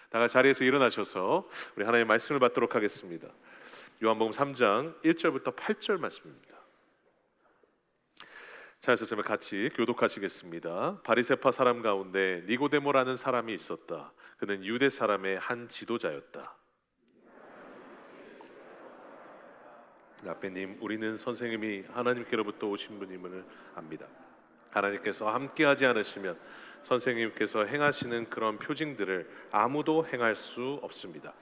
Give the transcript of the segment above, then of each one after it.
다 같이 자리에서 일어나셔서 우리 하나님의 말씀을 받도록 하겠습니다. 요한복음 3장 1절부터 8절 말씀입니다. 자, 선생님 같이 교독하시겠습니다. 바리새파 사람 가운데 니고데모라는 사람이 있었다. 그는 유대 사람의 한 지도자였다. 라페님, 우리는 선생님이 하나님께로부터 오신 분임을 압니다. 하나님께서 함께하지 않으시면 선생님께서 행하시는 그런 표징들을 아무도 행할 수 없습니다.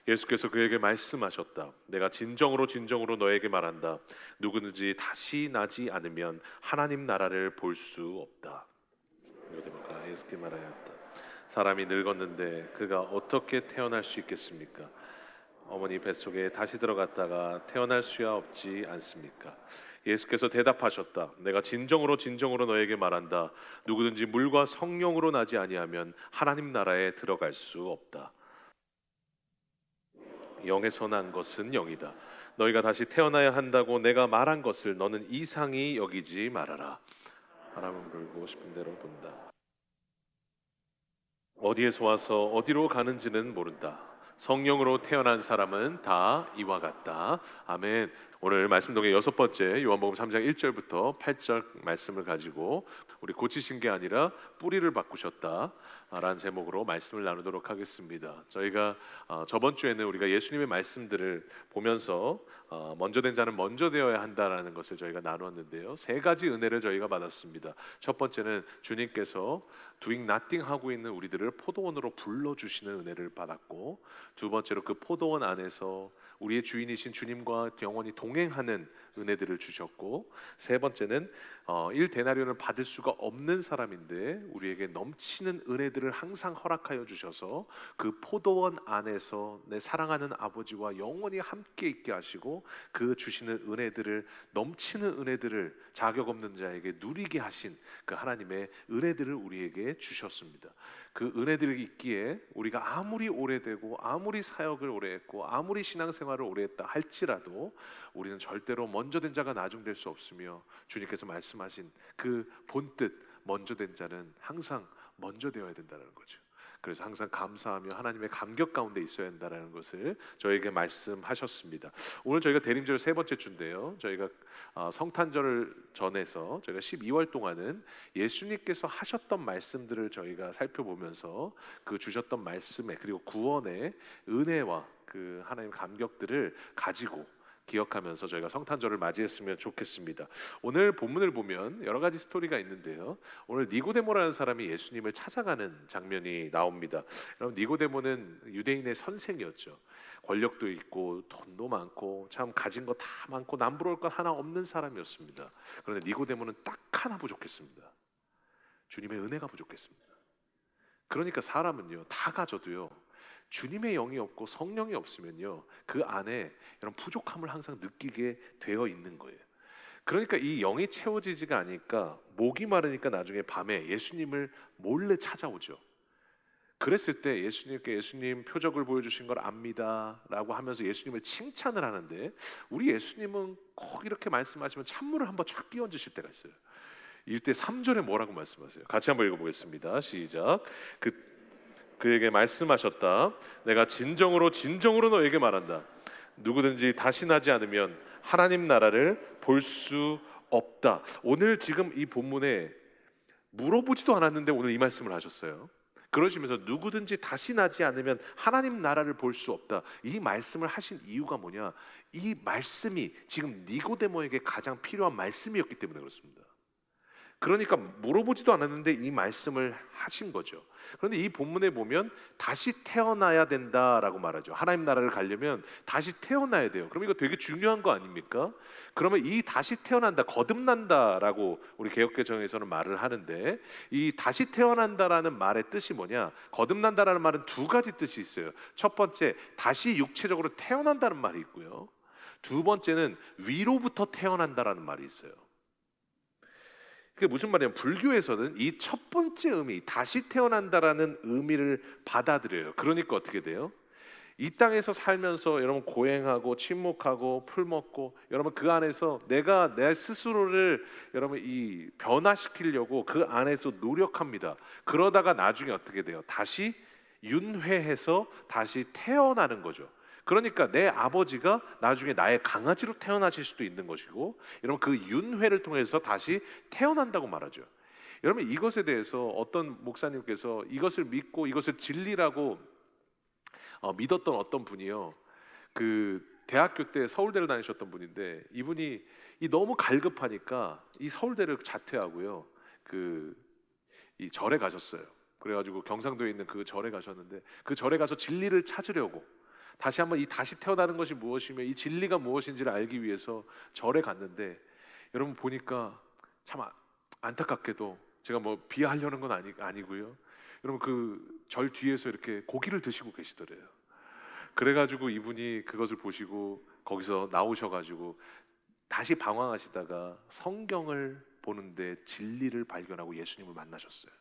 예수께서 그에게 말씀하셨다. 내가 진정으로 진정으로 너에게 말한다. 누구든지 다시 나지 않으면 하나님 나라를 볼 수 없다. 니고데모가 예수께 말하였다. 사람이 늙었는데 그가 어떻게 태어날 수 있겠습니까? 어머니 뱃속에 다시 들어갔다가 태어날 수야 없지 않습니까? 예수께서 대답하셨다. 내가 진정으로 진정으로 너에게 말한다. 누구든지 물과 성령으로 나지 아니하면 하나님 나라에 들어갈 수 없다. 영에서 난 것은 영이다. 너희가 다시 태어나야 한다고 내가 말한 것을 너는 이상히 여기지 말아라. 바람은 불고 싶은 대로 분다. 어디에서 와서 어디로 가는지는 모른다. 성령으로 태어난 사람은 다 이와 같다. 아멘. 오늘 말씀 동의 여섯 번째 요한복음 3장 1절부터 8절 말씀을 가지고 우리 고치신 게 아니라 뿌리를 바꾸셨다 라는 제목으로 말씀을 나누도록 하겠습니다. 저희가 저번 주에는 우리가 예수님의 말씀들을 보면서 먼저 된 자는 먼저 되어야 한다라는 것을 저희가 나누었는데요. 세 가지 은혜를 저희가 받았습니다. 첫 번째는 주님께서 doing nothing 하고 있는 우리들을 포도원으로 불러주시는 은혜를 받았고, 두 번째로 그 포도원 안에서 우리의 주인이신 주님과 영원히 동행하는 은혜들을 주셨고, 세 번째는 1데나리온을 받을 수가 없는 사람인데 우리에게 넘치는 은혜들을 항상 허락하여 주셔서 그 포도원 안에서 내 사랑하는 아버지와 영원히 함께 있게 하시고 그 주시는 은혜들을, 넘치는 은혜들을 자격 없는 자에게 누리게 하신 그 하나님의 은혜들을 우리에게 주셨습니다. 그 은혜들이 있기에 우리가 아무리 오래되고 아무리 사역을 오래 했고 아무리 신앙생활을 오래 했다 할지라도 우리는 절대로 먼저 된 자가 나중될 수 없으며, 주님께서 말씀하신 그 본뜻 먼저 된 자는 항상 먼저 되어야 된다는 거죠. 그래서 항상 감사하며 하나님의 감격 가운데 있어야 한다는 것을 저에게 말씀하셨습니다. 오늘 저희가 대림절 세 번째 주인데요, 저희가 성탄절을 전해서 저희가 12월 동안은 예수님께서 하셨던 말씀들을 저희가 살펴보면서 그 주셨던 말씀에, 그리고 구원의 은혜와 그 하나님 감격들을 가지고 기억하면서 저희가 성탄절을 맞이했으면 좋겠습니다. 오늘 본문을 보면 여러 가지 스토리가 있는데요, 오늘 니고데모라는 사람이 예수님을 찾아가는 장면이 나옵니다. 여러분, 니고데모는 유대인의 선생이었죠. 권력도 있고 돈도 많고 참 가진 거 다 많고 남부러울 것 하나 없는 사람이었습니다. 그런데 니고데모는 딱 하나 부족했습니다. 주님의 은혜가 부족했습니다. 그러니까 사람은요, 다 가져도요, 주님의 영이 없고 성령이 없으면요, 그 안에 이런 부족함을 항상 느끼게 되어 있는 거예요. 그러니까 이 영이 채워지지가 않으니까 목이 마르니까 나중에 밤에 예수님을 몰래 찾아오죠. 그랬을 때 예수님께 예수님 표적을 보여주신 걸 압니다 라고 하면서 예수님을 칭찬을 하는데, 우리 예수님은 꼭 이렇게 말씀하시면 찬물을 한번 쫙 끼얹으실 때가 있어요. 이때 3절에 뭐라고 말씀하세요? 같이 한번 읽어보겠습니다. 시작. 그에게 말씀하셨다. 내가 진정으로 진정으로 너에게 말한다. 누구든지 다시 나지 않으면 하나님 나라를 볼 수 없다. 오늘 지금 이 본문에 물어보지도 않았는데 오늘 이 말씀을 하셨어요. 그러시면서 누구든지 다시 나지 않으면 하나님 나라를 볼 수 없다, 이 말씀을 하신 이유가 뭐냐? 이 말씀이 지금 니고데모에게 가장 필요한 말씀이었기 때문에 그렇습니다. 그러니까 물어보지도 않았는데 이 말씀을 하신 거죠. 그런데 이 본문에 보면 다시 태어나야 된다라고 말하죠. 하나님 나라를 가려면 다시 태어나야 돼요. 그럼 이거 되게 중요한 거 아닙니까? 그러면 이 다시 태어난다, 거듭난다라고 우리 개역개정에서는 말을 하는데, 이 다시 태어난다라는 말의 뜻이 뭐냐? 거듭난다라는 말은 두 가지 뜻이 있어요. 첫 번째, 다시 육체적으로 태어난다는 말이 있고요, 두 번째는 위로부터 태어난다라는 말이 있어요. 그게 무슨 말이냐면, 불교에서는 이 첫 번째 의미, 다시 태어난다라는 의미를 받아들여요. 그러니까 어떻게 돼요? 이 땅에서 살면서 여러분 고행하고 침묵하고 풀먹고, 여러분 그 안에서 내가 내 스스로를 여러분 이 변화시키려고 그 안에서 노력합니다. 그러다가 나중에 어떻게 돼요? 다시 윤회해서 다시 태어나는 거죠. 그러니까 내 아버지가 나중에 나의 강아지로 태어나실 수도 있는 것이고, 여러분 그 윤회를 통해서 다시 태어난다고 말하죠. 여러분 이것에 대해서 어떤 목사님께서 이것을 믿고 이것을 진리라고 믿었던 어떤 분이요, 그 대학교 때 서울대를 다니셨던 분인데, 이분이 이 너무 갈급하니까 이 서울대를 자퇴하고요, 이 절에 가셨어요. 그래가지고 경상도에 있는 그 절에 가셨는데, 그 절에 가서 진리를 찾으려고 다시 한번 이 다시 태어나는 것이 무엇이며 이 진리가 무엇인지를 알기 위해서 절에 갔는데, 여러분 보니까 참 안타깝게도, 제가 뭐 비하하려는 건 아니고요, 여러분 그 절 뒤에서 이렇게 고기를 드시고 계시더래요. 그래가지고 이분이 그것을 보시고 거기서 나오셔가지고 다시 방황하시다가 성경을 보는데 진리를 발견하고 예수님을 만나셨어요.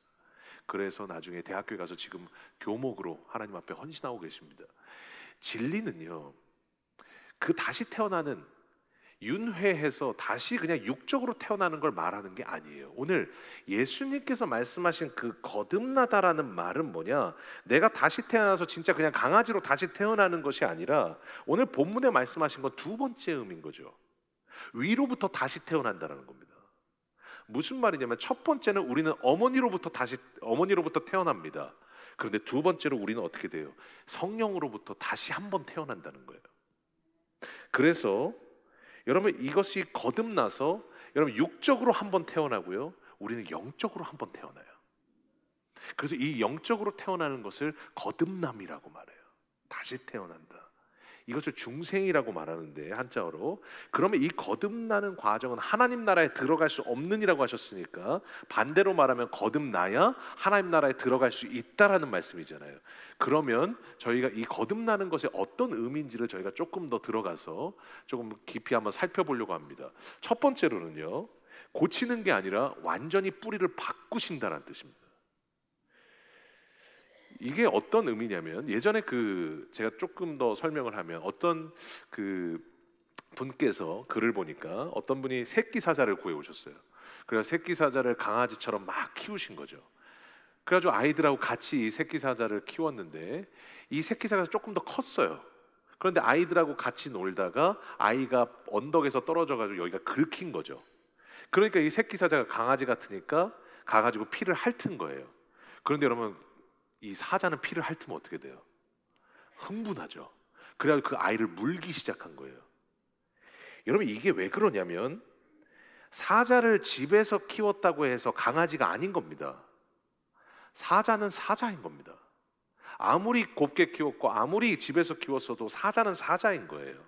그래서 나중에 대학교에 가서 지금 교목으로 하나님 앞에 헌신하고 계십니다. 진리는요, 그 다시 태어나는, 윤회해서 다시 그냥 육적으로 태어나는 걸 말하는 게 아니에요. 오늘 예수님께서 말씀하신 그 거듭나다라는 말은 뭐냐, 내가 다시 태어나서 진짜 그냥 강아지로 다시 태어나는 것이 아니라, 오늘 본문에 말씀하신 건 두 번째 의미인 거죠. 위로부터 다시 태어난다라는 겁니다. 무슨 말이냐면, 첫 번째는 우리는 어머니로부터 태어납니다. 그런데 두 번째로 우리는 어떻게 돼요? 성령으로부터 다시 한번 태어난다는 거예요. 그래서 여러분 이것이 거듭나서, 여러분 육적으로 한번 태어나고요, 우리는 영적으로 한번 태어나요. 그래서 이 영적으로 태어나는 것을 거듭남이라고 말해요. 다시 태어난다. 이것을 중생이라고 말하는데, 한자어로. 그러면 이 거듭나는 과정은 하나님 나라에 들어갈 수 없느니라고 하셨으니까, 반대로 말하면 거듭나야 하나님 나라에 들어갈 수 있다라는 말씀이잖아요. 그러면 저희가 이 거듭나는 것이 어떤 의미인지를 저희가 조금 더 들어가서 조금 깊이 한번 살펴보려고 합니다. 첫 번째로는요, 고치는 게 아니라 완전히 뿌리를 바꾸신다는 뜻입니다. 이게 어떤 의미냐면, 예전에 제가 조금 더 설명을 하면, 어떤 분께서 글을 보니까 어떤 분이 새끼 사자를 구해 오셨어요. 그래서 새끼 사자를 강아지처럼 막 키우신 거죠. 그래가지고 아이들하고 같이 이 새끼 사자를 키웠는데, 이 새끼 사자가 조금 더 컸어요. 그런데 아이들하고 같이 놀다가 아이가 언덕에서 떨어져가지고 여기가 긁힌 거죠. 그러니까 이 새끼 사자가 강아지 같으니까 가가지고 피를 핥은 거예요. 그런데 여러분, 이 사자는 피를 핥으면 어떻게 돼요? 흥분하죠. 그래서 그 아이를 물기 시작한 거예요. 여러분 이게 왜 그러냐면, 사자를 집에서 키웠다고 해서 강아지가 아닌 겁니다. 사자는 사자인 겁니다. 아무리 곱게 키웠고 아무리 집에서 키웠어도 사자는 사자인 거예요.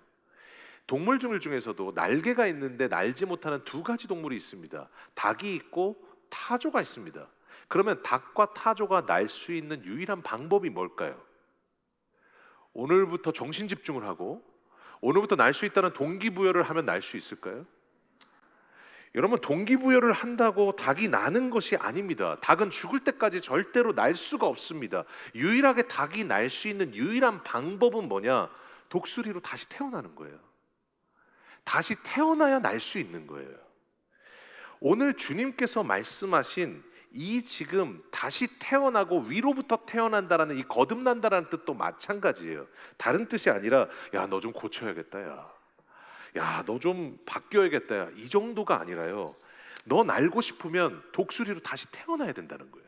동물 중에서도 날개가 있는데 날지 못하는 두 가지 동물이 있습니다. 닭이 있고 타조가 있습니다. 그러면 닭과 타조가 날 수 있는 유일한 방법이 뭘까요? 오늘부터 정신 집중을 하고 오늘부터 날 수 있다는 동기부여를 하면 날 수 있을까요? 여러분, 동기부여를 한다고 닭이 나는 것이 아닙니다. 닭은 죽을 때까지 절대로 날 수가 없습니다. 유일하게 닭이 날 수 있는 유일한 방법은 뭐냐? 독수리로 다시 태어나는 거예요. 다시 태어나야 날 수 있는 거예요. 오늘 주님께서 말씀하신 이 지금 다시 태어나고 위로부터 태어난다라는 이 거듭난다라는 뜻도 마찬가지예요. 다른 뜻이 아니라, 야, 너 좀 고쳐야겠다, 야, 너 좀 바뀌어야겠다, 야, 이 정도가 아니라요, 너 날고 싶으면 독수리로 다시 태어나야 된다는 거예요.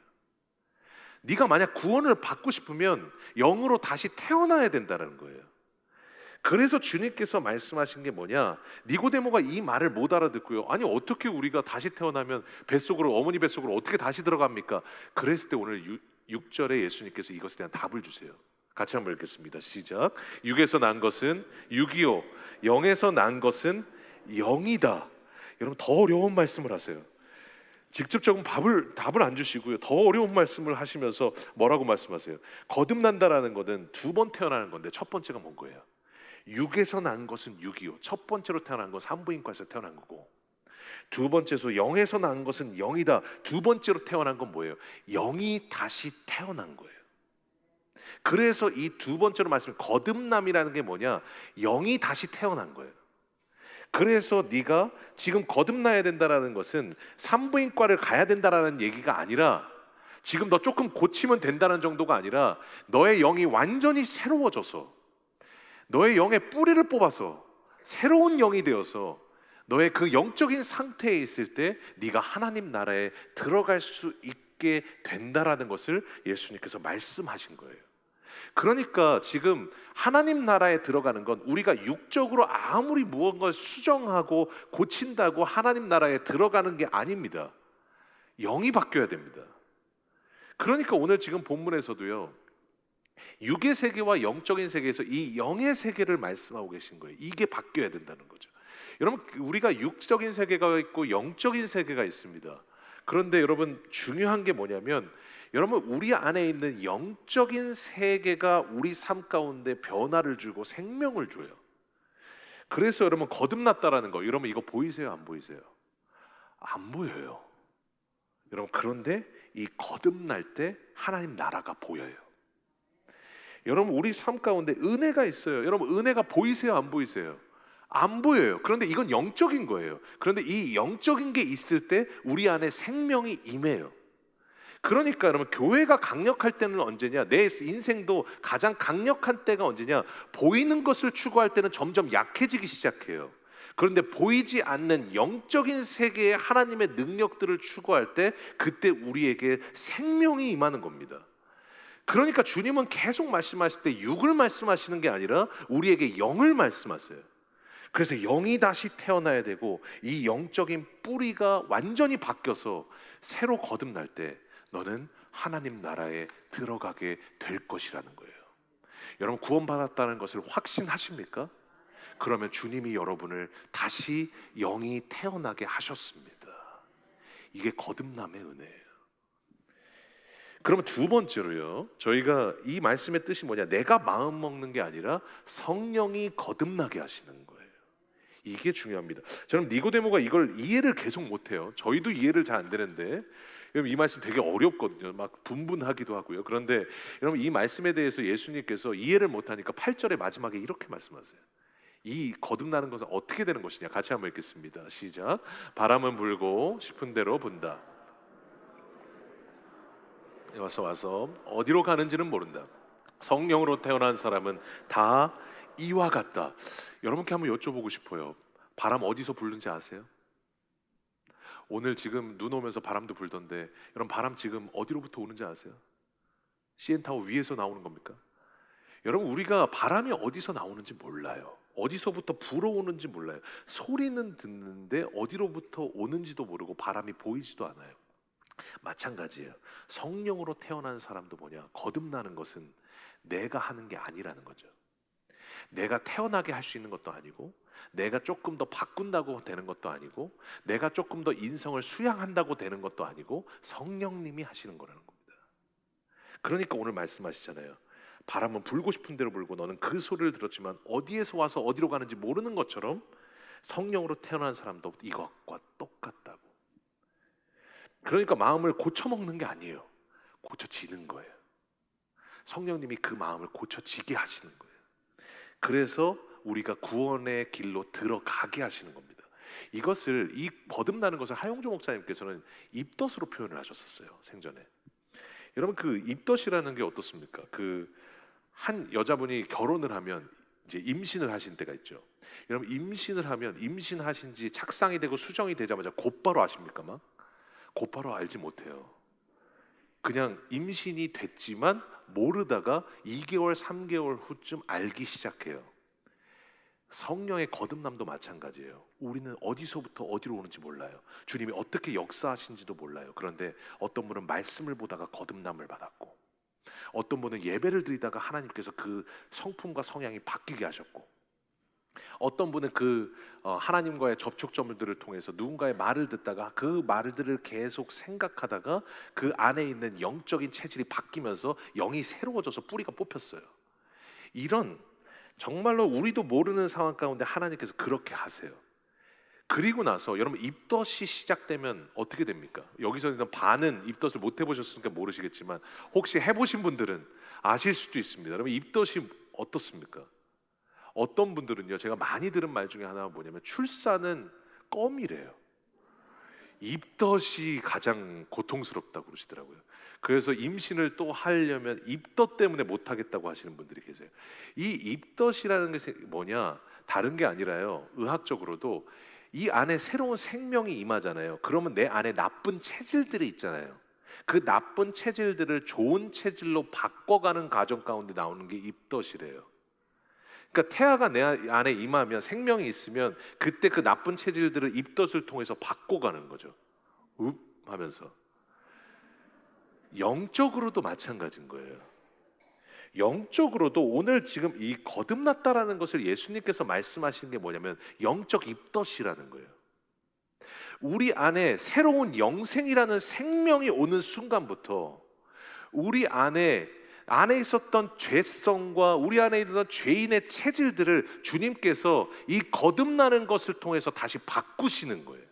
네가 만약 구원을 받고 싶으면 영으로 다시 태어나야 된다는 거예요. 그래서 주님께서 말씀하신 게 뭐냐, 니고데모가 이 말을 못 알아듣고요, 아니 어떻게 우리가 다시 태어나면 뱃속으로, 어머니 뱃속으로 어떻게 다시 들어갑니까? 그랬을 때 오늘 6절에 예수님께서 이것에 대한 답을 주세요. 같이 한번 읽겠습니다. 시작. 육에서 난 것은 육이요 영에서 난 것은 영이다. 여러분 더 어려운 말씀을 하세요. 직접적인 답을 안 주시고요, 더 어려운 말씀을 하시면서 뭐라고 말씀하세요? 거듭난다라는 것은 두 번 태어나는 건데, 첫 번째가 뭔 거예요? 육에서 난 것은 육이요, 첫 번째로 태어난 건 산부인과에서 태어난 거고, 두 번째로 영에서 난 것은 영이다, 두 번째로 태어난 건 뭐예요? 영이 다시 태어난 거예요. 그래서 이 두 번째로 말씀을 거듭남이라는 게 뭐냐, 영이 다시 태어난 거예요. 그래서 네가 지금 거듭나야 된다라는 것은 산부인과를 가야 된다라는 얘기가 아니라, 지금 너 조금 고치면 된다는 정도가 아니라 너의 영이 완전히 새로워져서 너의 영의 뿌리를 뽑아서 새로운 영이 되어서 너의 그 영적인 상태에 있을 때 네가 하나님 나라에 들어갈 수 있게 된다라는 것을 예수님께서 말씀하신 거예요. 그러니까 지금 하나님 나라에 들어가는 건 우리가 육적으로 아무리 무언가를 수정하고 고친다고 하나님 나라에 들어가는 게 아닙니다. 영이 바뀌어야 됩니다. 그러니까 오늘 지금 본문에서도요, 육의 세계와 영적인 세계에서 이 영의 세계를 말씀하고 계신 거예요. 이게 바뀌어야 된다는 거죠. 여러분, 우리가 육적인 세계가 있고 영적인 세계가 있습니다. 그런데 여러분, 중요한 게 뭐냐면 여러분, 우리 안에 있는 영적인 세계가 우리 삶 가운데 변화를 주고 생명을 줘요. 그래서 여러분, 거듭났다라는 거, 여러분 이거 보이세요? 안 보이세요? 안 보여요. 여러분, 그런데 이 거듭날 때 하나님 나라가 보여요. 여러분, 우리 삶 가운데 은혜가 있어요. 여러분, 은혜가 보이세요? 안 보이세요? 안 보여요. 그런데 이건 영적인 거예요. 그런데 이 영적인 게 있을 때 우리 안에 생명이 임해요. 그러니까 여러분, 교회가 강력할 때는 언제냐? 내 인생도 가장 강력한 때가 언제냐? 보이는 것을 추구할 때는 점점 약해지기 시작해요. 그런데 보이지 않는 영적인 세계의 하나님의 능력들을 추구할 때 그때 우리에게 생명이 임하는 겁니다. 그러니까 주님은 계속 말씀하실 때 육을 말씀하시는 게 아니라 우리에게 영을 말씀하세요. 그래서 영이 다시 태어나야 되고 이 영적인 뿌리가 완전히 바뀌어서 새로 거듭날 때 너는 하나님 나라에 들어가게 될 것이라는 거예요. 여러분, 구원받았다는 것을 확신하십니까? 그러면 주님이 여러분을 다시 영이 태어나게 하셨습니다. 이게 거듭남의 은혜예요. 그러면 두 번째로요, 저희가 이 말씀의 뜻이 뭐냐? 내가 마음 먹는 게 아니라 성령이 거듭나게 하시는 거예요. 이게 중요합니다. 저는 니고데모가 이걸 이해를 계속 못해요. 저희도 이해를 잘 안 되는데 여러분, 이 말씀 되게 어렵거든요. 막 분분하기도 하고요. 그런데 여러분, 이 말씀에 대해서 예수님께서 이해를 못하니까 8절의 마지막에 이렇게 말씀하세요. 이 거듭나는 것은 어떻게 되는 것이냐? 같이 한번 읽겠습니다. 시작. 바람은 불고 싶은 대로 분다. 와서 어디로 가는지는 모른다. 성령으로 태어난 사람은 다 이와 같다. 여러분께 한번 여쭤보고 싶어요. 바람 어디서 부는지 아세요? 오늘 지금 눈 오면서 바람도 불던데 여러분, 바람 지금 어디로부터 오는지 아세요? CN타워 위에서 나오는 겁니까? 여러분, 우리가 바람이 어디서 나오는지 몰라요. 어디서부터 불어오는지 몰라요. 소리는 듣는데 어디로부터 오는지도 모르고 바람이 보이지도 않아요. 마찬가지예요. 성령으로 태어난 사람도 뭐냐? 거듭나는 것은 내가 하는 게 아니라는 거죠. 내가 태어나게 할 수 있는 것도 아니고, 내가 조금 더 바꾼다고 되는 것도 아니고, 내가 조금 더 인성을 수양한다고 되는 것도 아니고, 성령님이 하시는 거라는 겁니다. 그러니까 오늘 말씀하시잖아요. 바람은 불고 싶은 대로 불고 너는 그 소리를 들었지만 어디에서 와서 어디로 가는지 모르는 것처럼 성령으로 태어난 사람도 이것과 똑같다고. 그러니까 마음을 고쳐먹는 게 아니에요. 고쳐지는 거예요. 성령님이 그 마음을 고쳐지게 하시는 거예요. 그래서 우리가 구원의 길로 들어가게 하시는 겁니다. 이것을, 이 거듭나는 것을 하용조 목사님께서는 입덧으로 표현을 하셨었어요, 생전에. 여러분, 그 입덧이라는 게 어떻습니까? 그 한 여자분이 결혼을 하면 이제 임신을 하신 때가 있죠. 여러분, 임신을 하면 임신하신 지 착상이 되고 수정이 되자마자 곧바로 아십니까? 막 곧바로 알지 못해요. 그냥 임신이 됐지만 모르다가 2개월, 3개월 후쯤 알기 시작해요. 성령의 거듭남도 마찬가지예요. 우리는 어디서부터 어디로 오는지 몰라요. 주님이 어떻게 역사하신지도 몰라요. 그런데 어떤 분은 말씀을 보다가 거듭남을 받았고, 어떤 분은 예배를 드리다가 하나님께서 그 성품과 성향이 바뀌게 하셨고, 어떤 분은 하나님과의 접촉점들을 통해서 누군가의 말을 듣다가 그 말들을 계속 생각하다가 그 안에 있는 영적인 체질이 바뀌면서 영이 새로워져서 뿌리가 뽑혔어요. 이런 정말로 우리도 모르는 상황 가운데 하나님께서 그렇게 하세요. 그리고 나서 여러분, 입덧이 시작되면 어떻게 됩니까? 여기서는 반은 입덧을 못 해보셨으니까 모르시겠지만 혹시 해보신 분들은 아실 수도 있습니다. 여러분, 입덧이 어떻습니까? 어떤 분들은요, 제가 많이 들은 말 중에 하나가 뭐냐면 출산은 껌이래요. 입덧이 가장 고통스럽다고 그러시더라고요. 그래서 임신을 또 하려면 입덧 때문에 못 하겠다고 하시는 분들이 계세요. 이 입덧이라는 것이 뭐냐? 다른 게 아니라요. 의학적으로도 이 안에 새로운 생명이 임하잖아요. 그러면 내 안에 나쁜 체질들이 있잖아요. 그 나쁜 체질들을 좋은 체질로 바꿔가는 과정 가운데 나오는 게 입덧이래요. 그러니까 태아가 내 안에 임하면 생명이 있으면 그때 그 나쁜 체질들을 입덧을 통해서 바꿔가는 거죠. 읍 하면서 영적으로도 마찬가지인 거예요. 영적으로도 오늘 지금 이 거듭났다라는 것을 예수님께서 말씀하시는 게 뭐냐면 영적 입덧이라는 거예요. 우리 안에 새로운 영생이라는 생명이 오는 순간부터 우리 안에 있었던 죄성과 우리 안에 있던 죄인의 체질들을 주님께서 이 거듭나는 것을 통해서 다시 바꾸시는 거예요.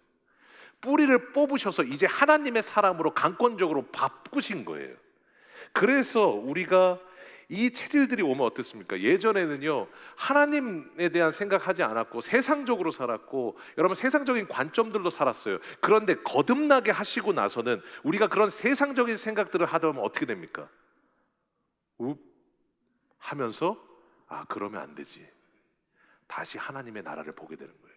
뿌리를 뽑으셔서 이제 하나님의 사람으로 강권적으로 바꾸신 거예요. 그래서 우리가 이 체질들이 오면 어떻습니까? 예전에는요 하나님에 대한 생각하지 않았고 세상적으로 살았고 여러분 세상적인 관점들로 살았어요. 그런데 거듭나게 하시고 나서는 우리가 그런 세상적인 생각들을 하다 보면 어떻게 됩니까? 웁 하면서 그러면 안 되지. 다시 하나님의 나라를 보게 되는 거예요.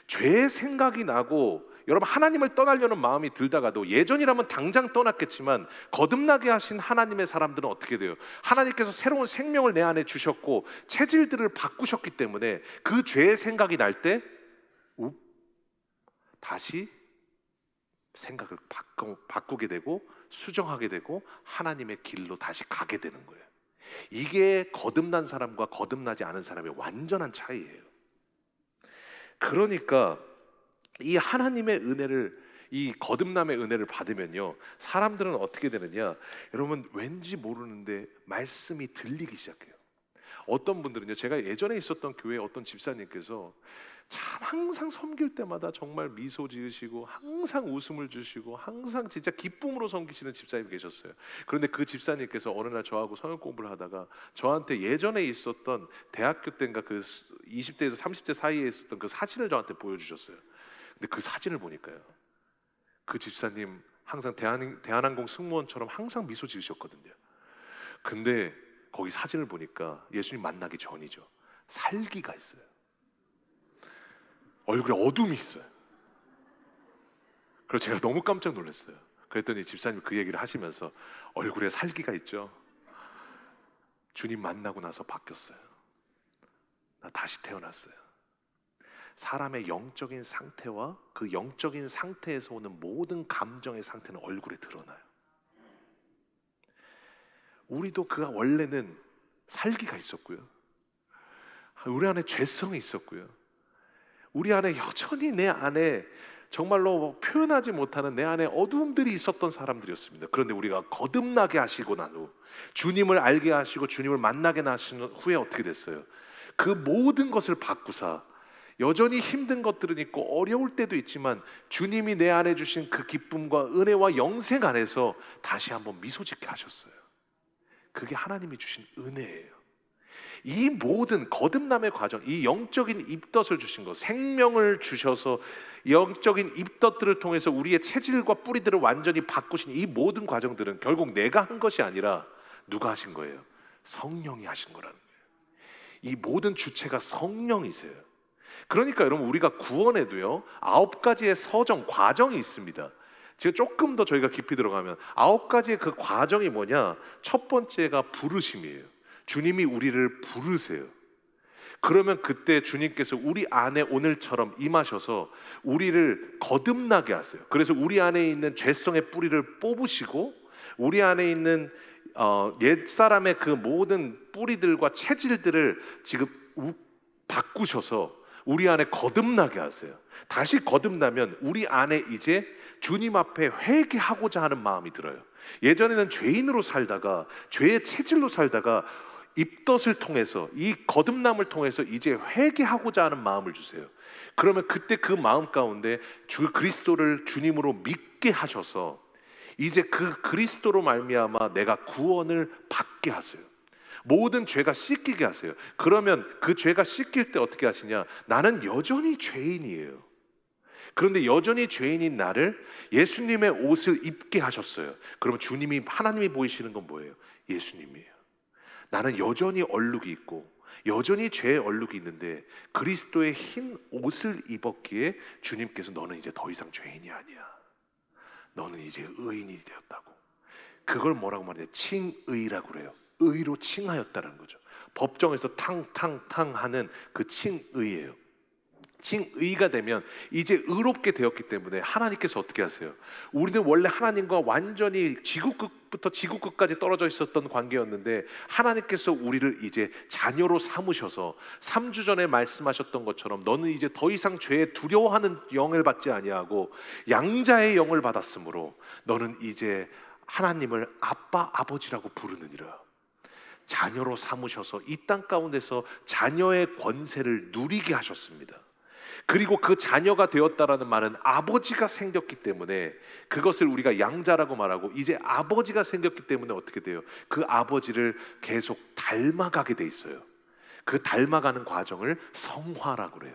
죄의 생각이 나고 여러분 하나님을 떠나려는 마음이 들다가도 예전이라면 당장 떠났겠지만 거듭나게 하신 하나님의 사람들은 어떻게 돼요? 하나님께서 새로운 생명을 내 안에 주셨고 체질들을 바꾸셨기 때문에 그 죄의 생각이 날 때 다시 생각을 바꾸게 되고 수정하게 되고 하나님의 길로 다시 가게 되는 거예요. 이게 거듭난 사람과 거듭나지 않은 사람의 완전한 차이예요. 그러니까 이 하나님의 은혜를 이 거듭남의 은혜를 받으면요 사람들은 어떻게 되느냐, 여러분 왠지 모르는데 말씀이 들리기 시작해요. 어떤 분들은요, 제가 예전에 있었던 교회 어떤 집사님께서 참 항상 섬길 때마다 정말 미소 지으시고 항상 웃음을 주시고 항상 진짜 기쁨으로 섬기시는 집사님이 계셨어요. 그런데 그 집사님께서 어느 날 저하고 성역 공부를 하다가 저한테 예전에 있었던 대학교 때인가 그 20대에서 30대 사이에 있었던 그 사진을 저한테 보여주셨어요. 근데 그 사진을 보니까요, 그 집사님 항상 대한항공 승무원처럼 항상 미소 지으셨거든요. 근데 거기 사진을 보니까 예수님 만나기 전이죠. 살기가 있어요. 얼굴에 어둠이 있어요. 그래서 제가 너무 깜짝 놀랐어요. 그랬더니 집사님 그 얘기를 하시면서 얼굴에 살기가 있죠. 주님 만나고 나서 바뀌었어요. 나 다시 태어났어요. 사람의 영적인 상태와 그 영적인 상태에서 오는 모든 감정의 상태는 얼굴에 드러나요. 우리도 그 원래는 살기가 있었고요, 우리 안에 죄성이 있었고요, 우리 안에 여전히 내 안에 정말로 표현하지 못하는 내 안에 어두움들이 있었던 사람들이었습니다. 그런데 우리가 거듭나게 하시고 난 후, 주님을 알게 하시고 주님을 만나게 하신 후에 어떻게 됐어요? 그 모든 것을 바꾸사 여전히 힘든 것들은 있고 어려울 때도 있지만 주님이 내 안에 주신 그 기쁨과 은혜와 영생 안에서 다시 한번 미소 짓게 하셨어요. 그게 하나님이 주신 은혜예요. 이 모든 거듭남의 과정, 이 영적인 입덧을 주신 것, 생명을 주셔서 영적인 입덧들을 통해서 우리의 체질과 뿌리들을 완전히 바꾸신 이 모든 과정들은 결국 내가 한 것이 아니라 누가 하신 거예요? 성령이 하신 거라는 거예요. 이 모든 주체가 성령이세요. 그러니까 여러분 우리가 구원에도요 9가지의 서정, 과정이 있습니다. 제가 조금 더 저희가 깊이 들어가면 9가지의 그 과정이 뭐냐? 첫 번째가 부르심이에요. 주님이 우리를 부르세요. 그러면 그때 주님께서 우리 안에 오늘처럼 임하셔서 우리를 거듭나게 하세요. 그래서 우리 안에 있는 죄성의 뿌리를 뽑으시고 우리 안에 있는 옛사람의 그 모든 뿌리들과 체질들을 지금 바꾸셔서 우리 안에 거듭나게 하세요. 다시 거듭나면 우리 안에 이제 주님 앞에 회개하고자 하는 마음이 들어요. 예전에는 죄인으로 살다가 죄의 체질로 살다가 입덧을 통해서 이 거듭남을 통해서 이제 회개하고자 하는 마음을 주세요. 그러면 그때 그 마음 가운데 주 그리스도를 주님으로 믿게 하셔서 이제 그 그리스도로 말미암아 내가 구원을 받게 하세요. 모든 죄가 씻기게 하세요. 그러면 그 죄가 씻길 때 어떻게 하시냐? 나는 여전히 죄인이에요. 그런데 여전히 죄인인 나를 예수님의 옷을 입게 하셨어요. 그러면 하나님이 보이시는 건 뭐예요? 예수님이에요. 나는 여전히 얼룩이 있고 여전히 죄의 얼룩이 있는데 그리스도의 흰 옷을 입었기에 주님께서 너는 이제 더 이상 죄인이 아니야. 너는 이제 의인이 되었다고. 그걸 뭐라고 말해요? 칭의라고 그래요. 의로 칭하였다는 거죠. 법정에서 탕탕탕 하는 그 칭의예요. 칭의가 되면 이제 의롭게 되었기 때문에 하나님께서 어떻게 하세요? 우리는 원래 하나님과 완전히 지구끝부터 지구끝까지 떨어져 있었던 관계였는데 하나님께서 우리를 이제 자녀로 삼으셔서 3주 전에 말씀하셨던 것처럼 너는 이제 더 이상 죄에 두려워하는 영을 받지 아니하고 양자의 영을 받았으므로 너는 이제 하나님을 아빠 아버지라고 부르느니라. 자녀로 삼으셔서 이 땅 가운데서 자녀의 권세를 누리게 하셨습니다. 그리고 그 자녀가 되었다라는 말은 아버지가 생겼기 때문에 그것을 우리가 양자라고 말하고 이제 아버지가 생겼기 때문에 어떻게 돼요? 그 아버지를 계속 닮아가게 돼 있어요. 그 닮아가는 과정을 성화라고 그래요.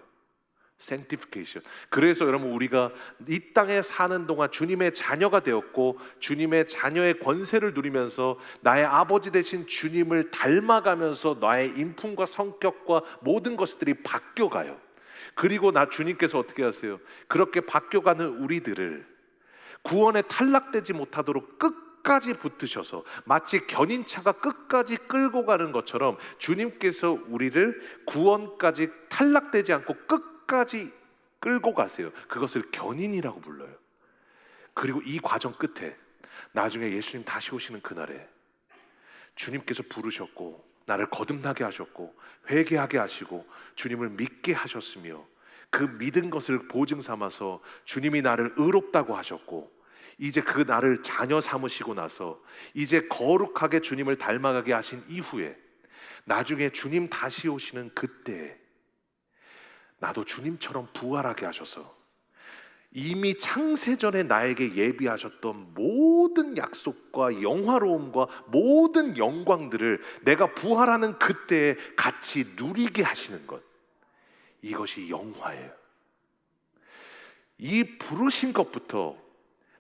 sanctification. 그래서 여러분 우리가 이 땅에 사는 동안 주님의 자녀가 되었고 주님의 자녀의 권세를 누리면서 나의 아버지 되신 주님을 닮아가면서 나의 인품과 성격과 모든 것들이 바뀌어가요. 그리고 주님께서 어떻게 하세요? 그렇게 바뀌어가는 우리들을 구원에 탈락되지 못하도록 끝까지 붙으셔서 마치 견인차가 끝까지 끌고 가는 것처럼 주님께서 우리를 구원까지 탈락되지 않고 끝까지 끌고 가세요. 그것을 견인이라고 불러요. 그리고 이 과정 끝에 나중에 예수님 다시 오시는 그날에 주님께서 부르셨고 나를 거듭나게 하셨고 회개하게 하시고 주님을 믿게 하셨으며 그 믿은 것을 보증 삼아서 주님이 나를 의롭다고 하셨고 이제 그 나를 자녀 삼으시고 나서 이제 거룩하게 주님을 닮아가게 하신 이후에 나중에 주님 다시 오시는 그때 나도 주님처럼 부활하게 하셔서 이미 창세전에 나에게 예비하셨던 모든 약속과 영화로움과 모든 영광들을 내가 부활하는 그때에 같이 누리게 하시는 것, 이것이 영화예요. 이 부르신 것부터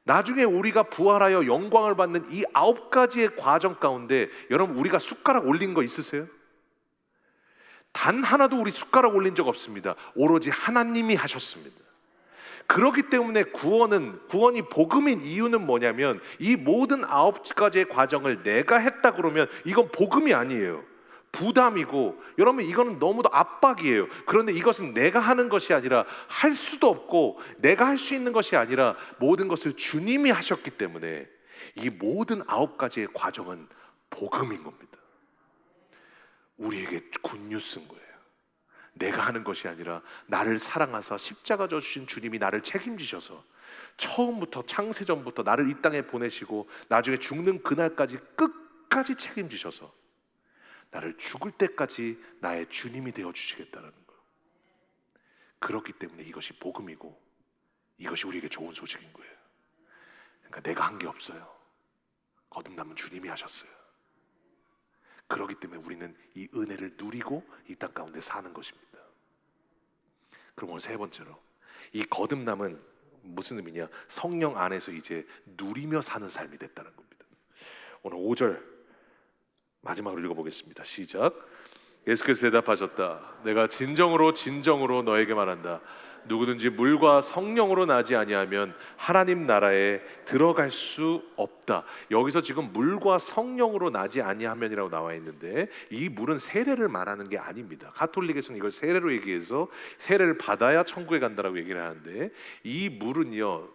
나중에 우리가 부활하여 영광을 받는 이 9가지의 과정 가운데 여러분 우리가 숟가락 올린 거 있으세요? 단 하나도 우리 숟가락 올린 적 없습니다. 오로지 하나님이 하셨습니다. 그렇기 때문에 구원이 복음인 이유는 뭐냐면 이 모든 9가지의 과정을 내가 했다 그러면 이건 복음이 아니에요. 부담이고 여러분 이거는 너무도 압박이에요. 그런데 이것은 내가 하는 것이 아니라 할 수도 없고 내가 할 수 있는 것이 아니라 모든 것을 주님이 하셨기 때문에 이 모든 9가지의 과정은 복음인 겁니다. 우리에게 굿뉴스인 거예요. 내가 하는 것이 아니라 나를 사랑하사 십자가 져 주신 주님이 나를 책임지셔서 처음부터 창세전부터 나를 이 땅에 보내시고 나중에 죽는 그날까지 끝까지 책임지셔서 나를 죽을 때까지 나의 주님이 되어 주시겠다는 거예요. 그렇기 때문에 이것이 복음이고 이것이 우리에게 좋은 소식인 거예요. 그러니까 내가 한 게 없어요. 거듭남은 주님이 하셨어요. 그렇기 때문에 우리는 이 은혜를 누리고 이 땅 가운데 사는 것입니다. 그럼 오늘 세 번째로 이 거듭남은 무슨 의미냐? 성령 안에서 이제 누리며 사는 삶이 됐다는 겁니다. 오늘 5절 마지막으로 읽어보겠습니다. 시작. 예수께서 대답하셨다. 내가 진정으로 너에게 말한다. 누구든지 물과 성령으로 나지 아니하면 하나님 나라에 들어갈 수 없다. 여기서 지금 물과 성령으로 나지 아니하면이라고 나와 있는데 이 물은 세례를 말하는 게 아닙니다. 가톨릭에서는 이걸 세례로 얘기해서 세례를 받아야 천국에 간다라고 얘기를 하는데 이 물은요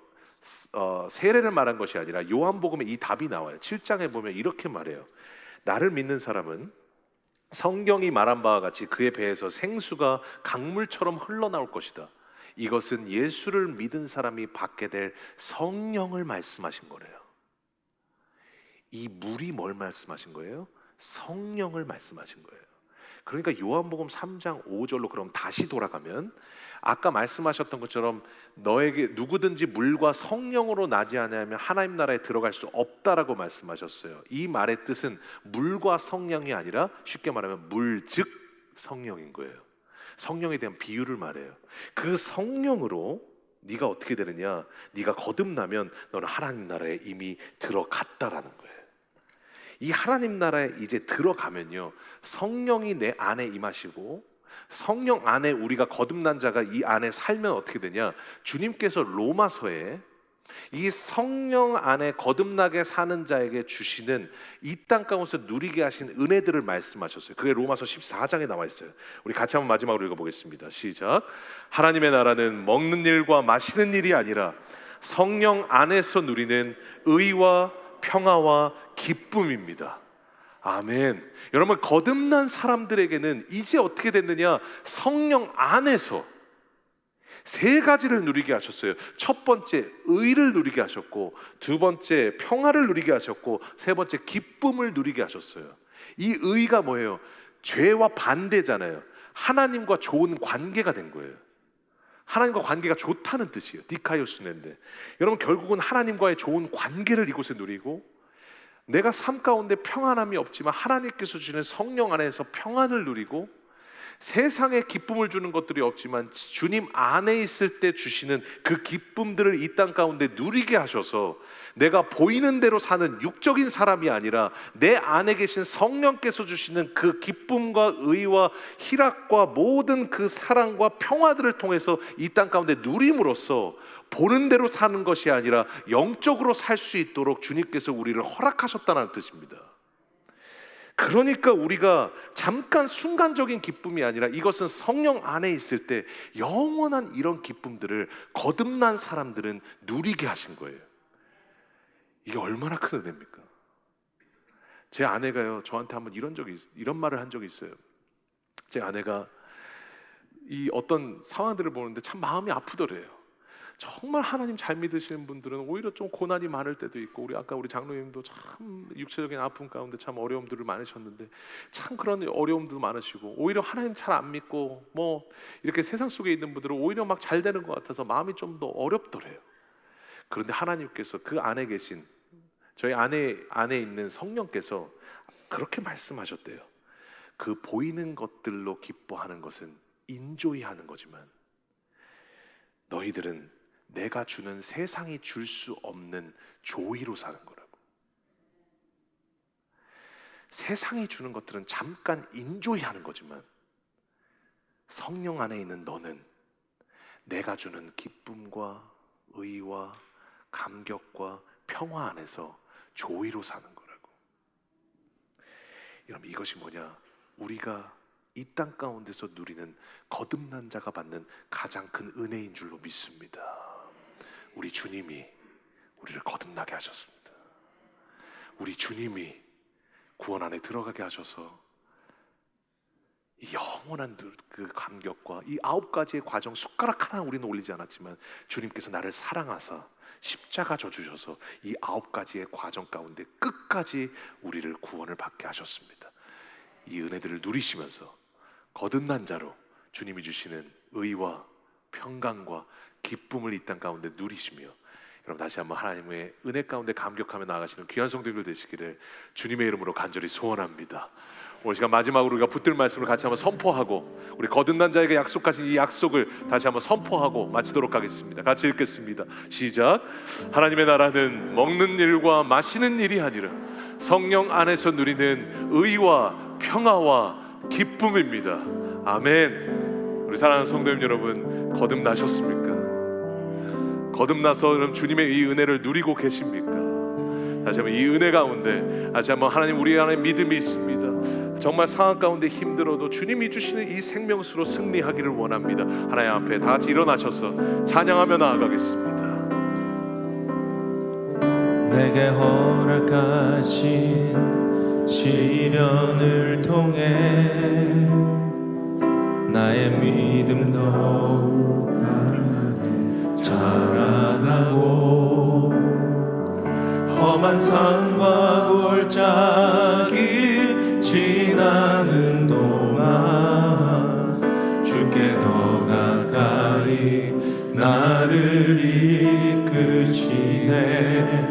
세례를 말한 것이 아니라 요한복음에 이 답이 나와요. 7장에 보면 이렇게 말해요. 나를 믿는 사람은 성경이 말한 바와 같이 그의 배에서 생수가 강물처럼 흘러나올 것이다. 이것은 예수를 믿은 사람이 받게 될 성령을 말씀하신 거래요. 이 물이 뭘 말씀하신 거예요? 성령을 말씀하신 거예요. 그러니까 요한복음 3장 5절로 그럼 다시 돌아가면 아까 말씀하셨던 것처럼 너에게 누구든지 물과 성령으로 나지 않으면 하나님 나라에 들어갈 수 없다라고 말씀하셨어요. 이 말의 뜻은 물과 성령이 아니라 쉽게 말하면 물 즉 성령인 거예요. 성령에 대한 비유를 말해요. 그 성령으로 네가 어떻게 되느냐? 네가 거듭나면 너는 하나님 나라에 이미 들어갔다라는 거예요. 이 하나님 나라에 이제 들어가면요, 성령이 내 안에 임하시고 성령 안에 우리가 거듭난 자가 이 안에 살면 어떻게 되냐? 주님께서 로마서에 이 성령 안에 거듭나게 사는 자에게 주시는 이 땅 가운데서 누리게 하신 은혜들을 말씀하셨어요. 그게 로마서 14장에 나와 있어요. 우리 같이 한번 마지막으로 읽어보겠습니다. 시작. 하나님의 나라는 먹는 일과 마시는 일이 아니라 성령 안에서 누리는 의와 평화와 기쁨입니다. 아멘. 여러분, 거듭난 사람들에게는 이제 어떻게 됐느냐? 성령 안에서 세 가지를 누리게 하셨어요. 첫 번째, 의를 누리게 하셨고, 두 번째, 평화를 누리게 하셨고, 세 번째, 기쁨을 누리게 하셨어요. 이 의가 뭐예요? 죄와 반대잖아요. 하나님과 좋은 관계가 된 거예요. 하나님과 관계가 좋다는 뜻이에요. 디카이오스인데, 여러분, 결국은 하나님과의 좋은 관계를 이곳에 누리고, 내가 삶 가운데 평안함이 없지만 하나님께서 주시는 성령 안에서 평안을 누리고, 세상에 기쁨을 주는 것들이 없지만 주님 안에 있을 때 주시는 그 기쁨들을 이 땅 가운데 누리게 하셔서 내가 보이는 대로 사는 육적인 사람이 아니라 내 안에 계신 성령께서 주시는 그 기쁨과 의와 희락과 모든 그 사랑과 평화들을 통해서 이 땅 가운데 누림으로써 보는 대로 사는 것이 아니라 영적으로 살 수 있도록 주님께서 우리를 허락하셨다는 뜻입니다. 그러니까 우리가 잠깐 순간적인 기쁨이 아니라 이것은 성령 안에 있을 때 영원한 이런 기쁨들을 거듭난 사람들은 누리게 하신 거예요. 이게 얼마나 큰 은혜입니까? 제 아내가요, 저한테 한번 이런 말을 한 적이 있어요. 제 아내가 이 어떤 상황들을 보는데 참 마음이 아프더래요. 정말 하나님 잘 믿으시는 분들은 오히려 좀 고난이 많을 때도 있고, 아까 우리 장로님도 참 육체적인 아픔 가운데 참 어려움들을 많으셨는데 참 그런 어려움도 많으시고, 오히려 하나님 잘 안 믿고 뭐 이렇게 세상 속에 있는 분들은 오히려 막 잘 되는 것 같아서 마음이 좀 더 어렵더래요. 그런데 하나님께서 그 안에 계신 저희 안에 있는 성령께서 그렇게 말씀하셨대요. 그 보이는 것들로 기뻐하는 것은 인조이 하는 거지만 너희들은 내가 주는 세상이 줄 수 없는 조이로 사는 거라고. 세상이 주는 것들은 잠깐 인조이 하는 거지만 성령 안에 있는 너는 내가 주는 기쁨과 의와 감격과 평화 안에서 조이로 사는 거라고. 여러분, 이것이 뭐냐? 우리가 이 땅 가운데서 누리는 거듭난 자가 받는 가장 큰 은혜인 줄로 믿습니다. 우리 주님이 우리를 거듭나게 하셨습니다. 우리 주님이 구원 안에 들어가게 하셔서 이 영원한 그 감격과 이 9가지의 과정, 숟가락 하나 우리는 올리지 않았지만 주님께서 나를 사랑하사 십자가 져주셔서 이 9가지의 과정 가운데 끝까지 우리를 구원을 받게 하셨습니다. 이 은혜들을 누리시면서 거듭난 자로 주님이 주시는 의와 평강과 기쁨을 이 땅 가운데 누리시며, 여러분 다시 한번 하나님의 은혜 가운데 감격하며 나아가시는 귀한 성도들 되시기를 주님의 이름으로 간절히 소원합니다. 오늘 시간 마지막으로 우리가 붙들 말씀을 같이 한번 선포하고 우리 거듭난 자에게 약속하신 이 약속을 다시 한번 선포하고 마치도록 하겠습니다. 같이 읽겠습니다. 시작. 하나님의 나라는 먹는 일과 마시는 일이 아니라 성령 안에서 누리는 의와 평화와 기쁨입니다. 아멘. 우리 사랑하는 성도님 여러분, 거듭나셨습니까? 거듭나서 그럼 주님의 이 은혜를 누리고 계십니까? 다시 한번 이 은혜 가운데 다시 한번 하나님, 우리 안에 믿음이 있습니다. 정말 상황 가운데 힘들어도 주님이 주시는 이 생명수로 승리하기를 원합니다. 하나님 앞에 다 같이 일어나셔서 찬양하며 나아가겠습니다. 내게 허락하신 시련을 통해 나의 믿음도 자라나고 험한 산과 골짜기 지나는 동안 주께 더 가까이 나를 이끄시네.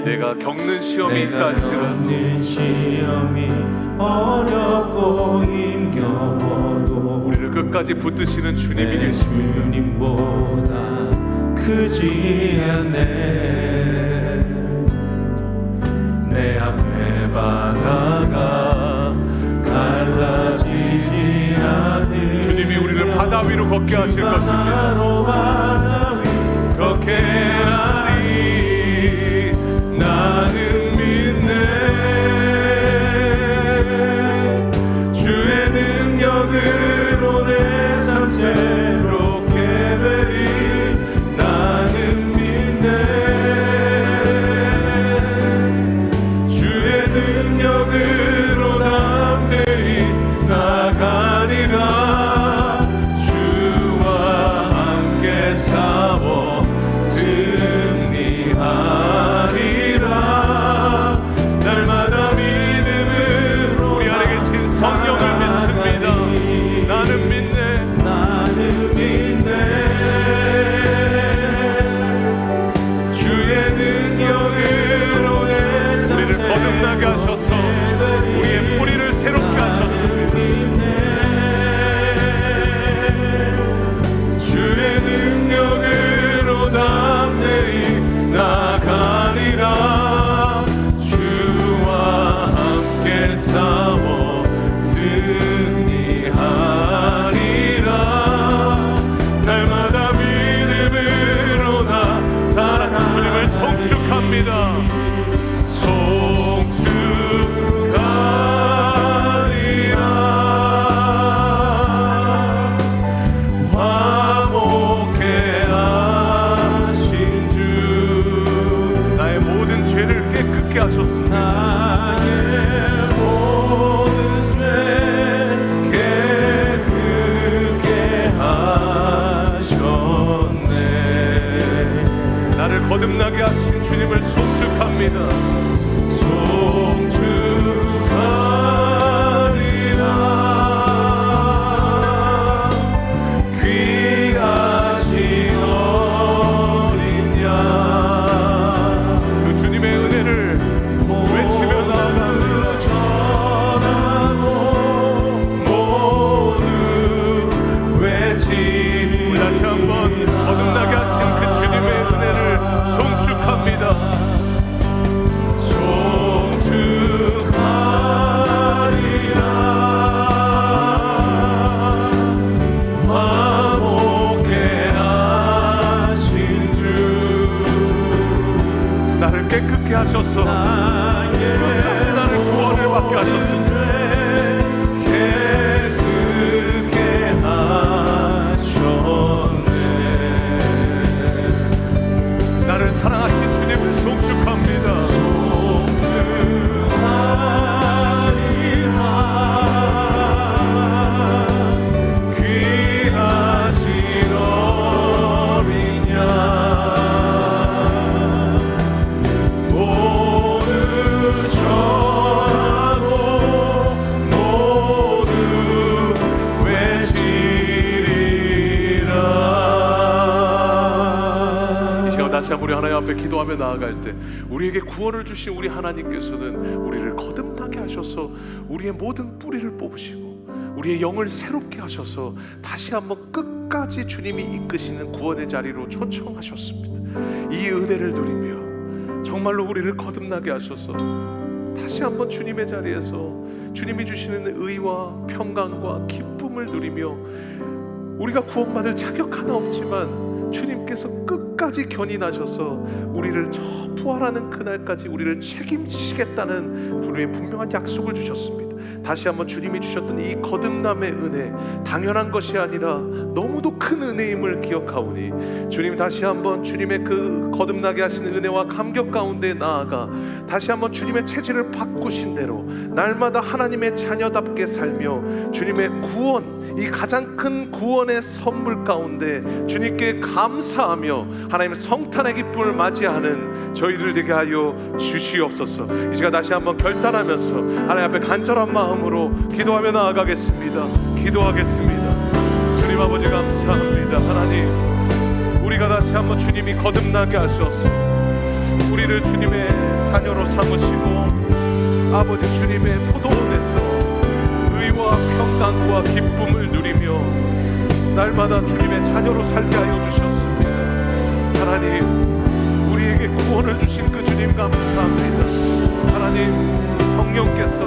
내가 겪는 시험이 있다 할지라도 시험이 어렵고 힘겨워도 우리를 끝까지 붙드시는 주님이 계십니다. 주님보다 큰 크지 않네. 내 앞에 바다가 갈라지지 않을 주님이 우리를 바다 위로 걷게 하실 것입니다. 바다 위 걷게 하리. 나는 믿네. 주의 능력으로 내 삶 새롭게 되리. 나는 믿네. 주의 능력으로 담대히 나가리라. 주와 함께 싸워 승리하리라. 날마다 믿음으로 우리 안에 계신 성령을 믿습니다. 나는 믿네. 나는 믿네. 주의 능력으로 내 삶 우리를 거듭나게 하셔서 우리의 뿌리를 새롭게 하셨습니다. 주의 능력으로 담대히 나가리라. 주와 함께 싸워 승리하리라. 날마다 믿음으로 나 주님을 살아나리. 송축합니다. 송축하리라. 화목해 하신 주. 나의 모든 죄를 깨끗게 하셨습니다. 나의 모든 죄 깨끗게 하셨네. 나를 거듭나게 하신 주님을 송축합니다. 송축하리라. 귀하신 어린 양. 그 주님의 은혜를 외치며 나아갑니다. 전하고 모두 외치리라. 우리 다시 한번 거듭나게 하신 그 주님의 은혜를 송축합니다. 송축하리라. 화목해 하신 주. 나를 깨끗게 하셔서 나를 구원을 받게 하셨습니다. 깨끗게 하셨네. 나를 사랑하신 주님을 송축합니다. 송축하리라. 귀하신 어린 양. 모두 전하고 모두 외치리라. 이 시간 다시 한번 우리 하나님 앞에 기도하며 나아갈 때 우리에게 구원을 주신 우리 하나님께서는 우리를 거듭나게 하셔서 우리의 모든 뿌리를 뽑으시고 우리의 영을 새롭게 하셔서 다시 한번 끝까지 주님이 이끄시는 구원의 자리로 초청하셨습니다. 이 은혜를 누리며 정말로 우리를 거듭나게 하셔서 다시 한번 주님의 자리에서 주님이 주시는 의와 평강과 기쁨을 누리며 우리가 구원받을 자격 하나 없지만 주님께서 끝까지 견인하셔서 우리를 저 부활하는 그날까지 우리를 책임지시겠다는 우리의 분명한 약속을 주셨습니다. 다시 한번 주님이 주셨던 이 거듭남의 은혜, 당연한 것이 아니라 너무도 큰 은혜임을 기억하오니 주님 다시 한번 주님의 그 거듭나게 하시는 은혜와 감격 가운데 나아가 다시 한번 주님의 체질을 바꾸신 대로 날마다 하나님의 자녀답게 살며 주님의 구원, 이 가장 큰 구원의 선물 가운데 주님께 감사하며 하나님의 성탄의 기쁨을 맞이하는 저희들 되게 하여 주시옵소서. 이 시간 다시 한번 결단하면서 하나님 앞에 간절한 마음으로 기도하며 나아가겠습니다. 기도하겠습니다. 주님 아버지 감사합니다. 하나님, 우리가 다시 한번 주님이 거듭나게 하셔서 우리를 주님의 자녀로 삼으시고 아버지 주님의 포도원에서 의와 평강과 기쁨을 누리며 날마다 주님의 자녀로 살게 하여 주셨습니다. 하나님, 우리에게 구원을 주신 그 주님 감사합니다. 하나님, 성령께서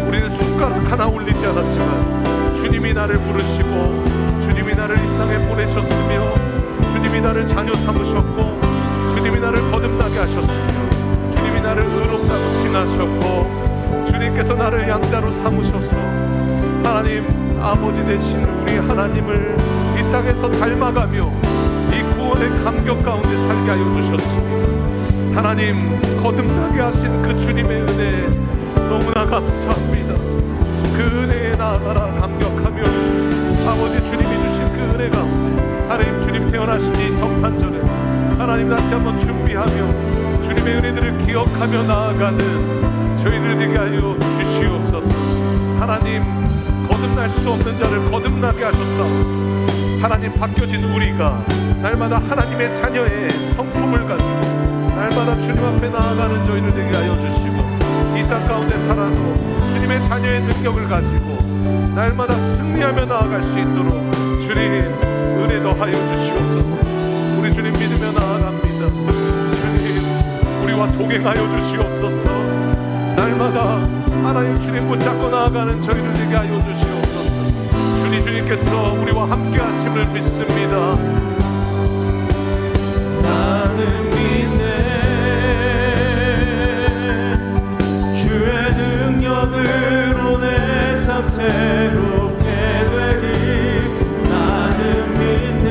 우리는 숟가락 하나 올리지 않았지만 주님이 나를 부르시고 주님이 나를 이 땅에 보내셨으며 주님이 나를 자녀 삼으셨고 주님이 나를 거듭나게 하셨으며 주님이 나를 의롭다고 칭하셨고 주님께서 나를 양자로 삼으셔서 하나님 아버지 되신 우리 하나님을 이 땅에서 닮아가며 이 구원의 감격 가운데 살게 하여 주셨습니다. 하나님, 거듭나게 하신 그 주님의 은혜 너무나 감사합니다. 그 은혜에 나아가라 감격하며 아버지 주님이 주신 그 은혜 가운데 하나님, 주님 태어나신 이 성탄절에 하나님 다시 한번 준비하며 주님의 은혜들을 기억하며 나아가는 저희들 되게 하여 주시옵소서. 하나님, 거듭날 수 없는 자를 거듭나게 하셨사오니 하나님, 바뀌어진 우리가 날마다 하나님의 자녀의 성품을 가지고 날마다 주님 앞에 나아가는 저희를 되게 하여 주시고 이 땅 가운데 살아도 주님의 자녀의 능력을 가지고 날마다 승리하며 나아갈 수 있도록 주님 은혜 더하여 주시옵소서. 우리 주님 믿으며 나아갑니다. 주님, 우리와 동행하여 주시옵소서. 날마다 하나님 주님 붙잡고 나아가는 저희를 되게 하여 주시옵소서. 주님께서 우리와 함께 하심을 믿습니다. 나는 믿네 주의 능력으로 내 삶 새롭게 되리. 나는 믿네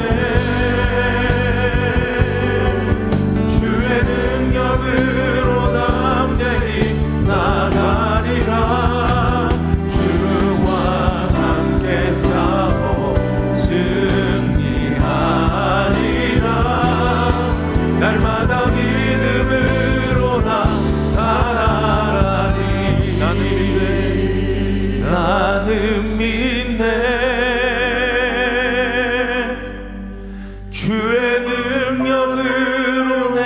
주의 능력으로 담대히 나가리라. 주와 함께 싸워 승리하리라. 날마다 믿음으로 나 살아가리. 나는 믿네 주의 능력으로 내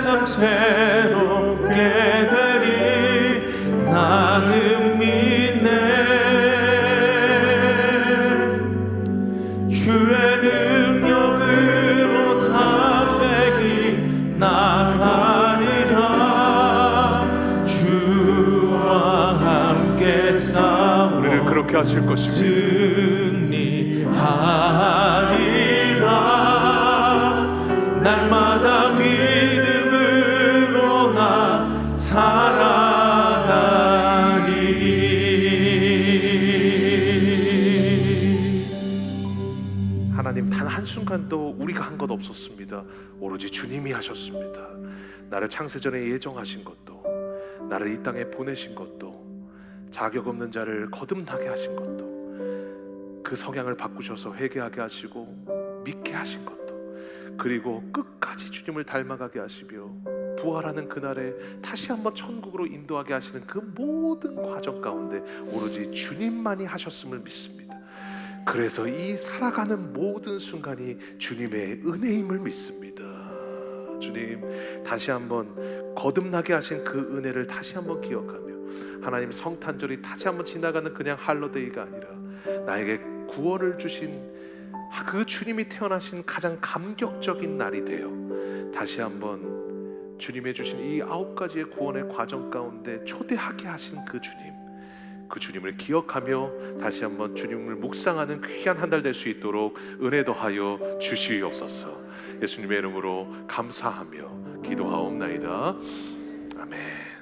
삶 새롭게 되리. 나는 믿네 주의 능력으로 담대히 나가리라. 주와 함께 싸워 우리를 그렇게 하실 것입니다. 승리하리라. 날마다 믿음으로 나 살아가리. 하나님, 단 한순간도 우리가 한 것 없었습니다. 오로지 주님이 하셨습니다. 나를 창세전에 예정하신 것도, 나를 이 땅에 보내신 것도, 자격 없는 자를 거듭나게 하신 것도, 그 성향을 바꾸셔서 회개하게 하시고 믿게 하신 것도, 그리고 끝까지 주님을 닮아가게 하시며 부활하는 그날에 다시 한번 천국으로 인도하게 하시는 그 모든 과정 가운데 오로지 주님만이 하셨음을 믿습니다. 그래서 이 살아가는 모든 순간이 주님의 은혜임을 믿습니다. 주님, 다시 한번 거듭나게 하신 그 은혜를 다시 한번 기억하며 하나님, 성탄절이 다시 한번 지나가는 그냥 할로데이가 아니라 나에게 구원을 주신 그 주님이 태어나신 가장 감격적인 날이 되어 다시 한번 주님의 주신 이 9가지의 구원의 과정 가운데 초대하게 하신 그 주님, 그 주님을 기억하며 다시 한번 주님을 묵상하는 귀한 한 달 될 수 있도록 은혜 더하여 주시옵소서. 예수님의 이름으로 감사하며 기도하옵나이다. 아멘.